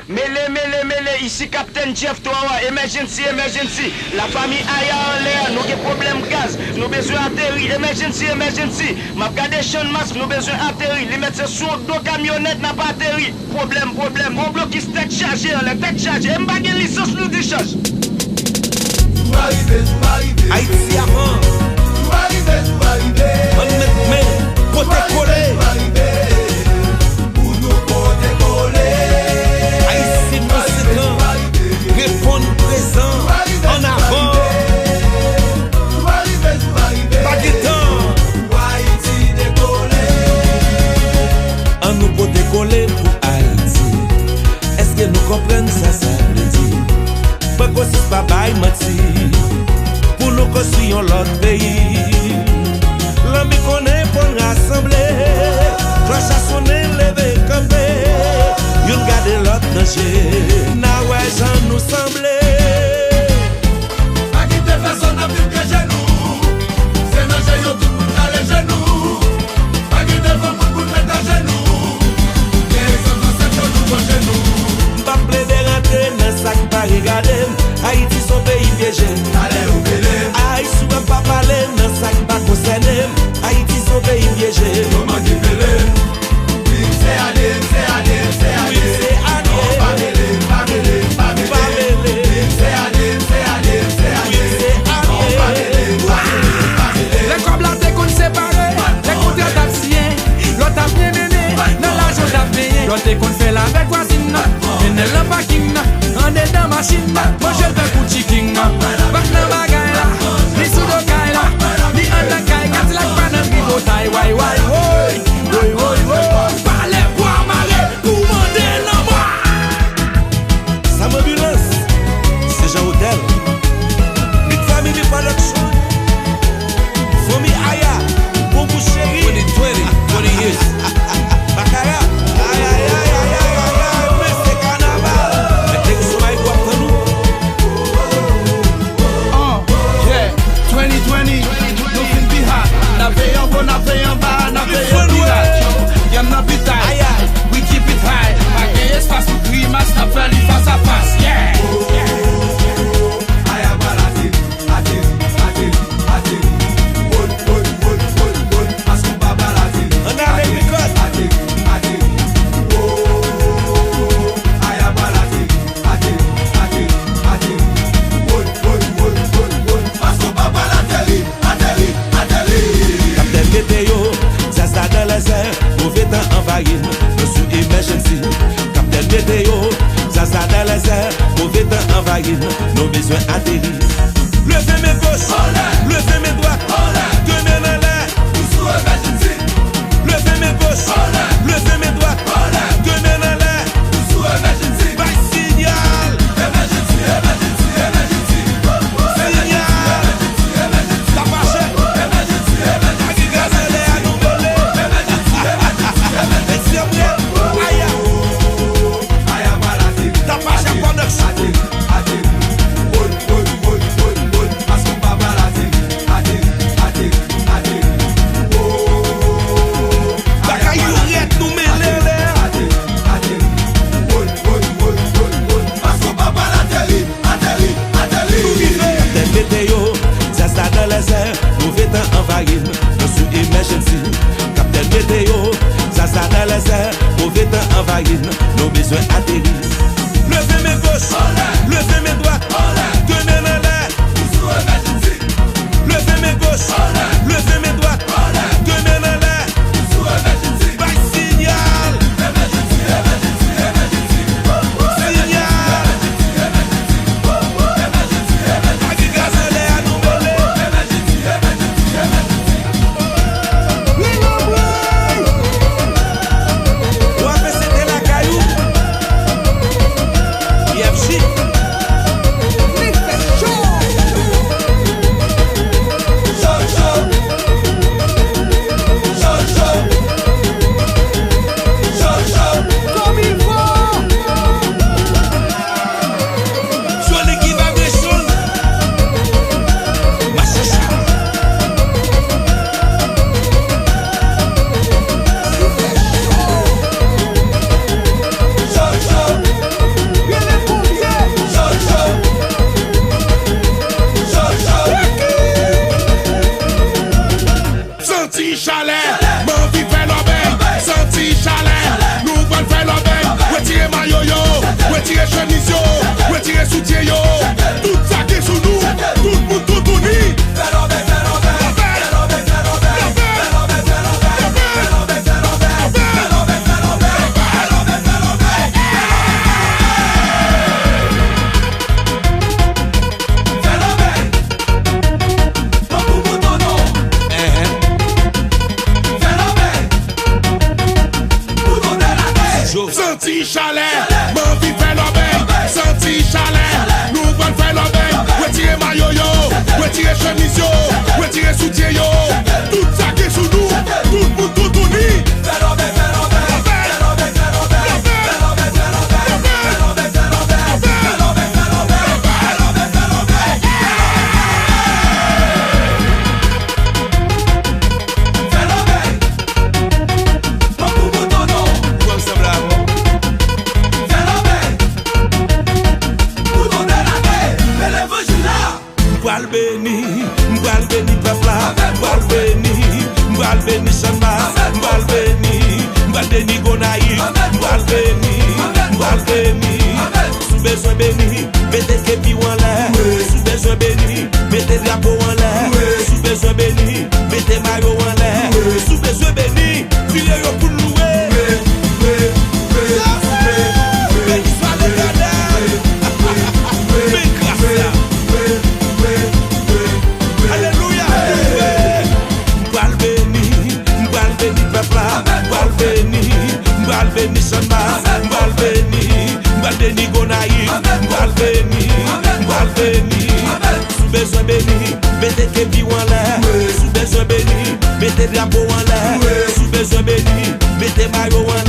Mêlé, ici Captain Jeff Toawa, emergency. La famille Aya en l'air, nous avons problème gaz, nous besoin atterrir, emergency. M'a regardé Sean Mas, nous besoin atterrir, les mettre sur deux camionnettes n'a pas atterri. Problème, mon bloc qui se tête chargé, la tête chargée, m'bagé licence nous décharge. Haïti avant. On met côté collé. Haïti conséquent. Répondre présent. En avant. Pas de temps. On nous peut décoller pour Haïti. Est-ce que nous comprenons ça veut dire? Pas qu'on s'y pas bail menti. Pour nous construire l'autre pays. L'homme connaît pour rassembler. Trois chassonnés lever comme des. Y'on garde l'autre danger. Na ouais, j'en nous semblait. Pas qui te fait son avis que genoux. C'est dans j'ai tout pour les genoux. Pas qui te fait pour mettre à genoux. Les autres c'est tout chez nous. Pas plaider rentrer dans sac pas regarder. Haïti son pays piégé. Allez ou belé. Haïti souvent pas parler dans sac pas concerné. Haïti son pays piégé. Comment tu belé? Oui, c'est allé. Oui, c'est allé. Pas belé. Pas mêlé. C'est allé. Oui, c'est allé. Les comme là c'est qu'on séparé. Les contrats d'absien. L'autre a bien mené. Dans l'argent d'absien. L'autre qu'on fait la belle voisine. Et n'est le parking. On est dans machine. Moi je fais pour chicken. Bac dans ma gaille là. Ni sous le gaille là. Ni en la gaille. Quand la panne vivo taille. Why. Parlez pour marrer. Pour demander l'amour. Sam ambulance, c'est Jean Hôtel. Big family production. Fomi Aya, bon bouche chéri. 20 years. Bakaya. Aïe, mais c'est carnaval. Mais t'es que sur my bois pour nous. Oh, yeah, 2020, nothing be hot. Na pay en bas, na pay en pirate. Y'en a bitaille, Aïe, aïe. we keep it high. Pas de espace pour climax, na faire les face à face, yeah. Aya balati, atterri. Bon, parce qu'on va balati. On a les picotes. Atterri. Aya balati, atterri. Bon, parce qu'on va balati. Atterri. Captain Météo, ça dans les airs. Mauvais temps envahi, nous sous emergency. Captain Météo, ça dans les airs. Mauvais temps envahi, nos besoins atterris. Levez mes gauches, levez mes droites. Deux mains dans l'air. Sous emergency. Levez mes gauches, levez mes droites. Deux mains dans l'air. Sous emergency. By signal, Emergency. signal. Ça marche. Agi gazelle à nous voler. Et si on brûle, aïe, Aya balati. ça marche à connexion. Atterri. Bon, parce qu'on va balati. Atterri. Bakay yourette nous mêler l'air. Atterri. Bon, parce qu'on va balati. Atterri. Captain Météo, ça dans les airs. Mauvais temps envahi, nous sous emergency. Captain Météo, ça dans les airs. Mauvais temps envahi, nos besoins atterris. Levez mes gauches, levez mes droites. Deux mains dans l'air. Sous emergency. Levez mes gauches, levez mes droites. Deux mains dans l'air. Sous emergency. By signal, signal. Agi gazelle à nous voler. Ouais, mais c'était la caillou. IFJ. chalet, m'envie faire l'obéi, senti chalet, nous allons faire l'obéi, retirer maillot yo, retirer chemise yo, retirer soutien yo, tout ça qui est sous nous, tout le monde tout uni. M'bal béni peuple là, m'bal béni Sanba, m'bal béni Gonaï, m'bal béni, sous besoin béni, mettez képi en l'air, sous besoin béni, mettez drapeau en l'air, sous besoin béni, mettez maillot en l'air, sous besoin béni, tirez yo pour louer. Béni soit l'Éternel, mais grâce. M'bal béni Sanba, m'bal béni Gonaï, m'bal béni, sous besoin béni, mettez képi en l'air, sous besoin béni, mettez drapeau en l'air, sous besoin béni, mettez maillot en l'air.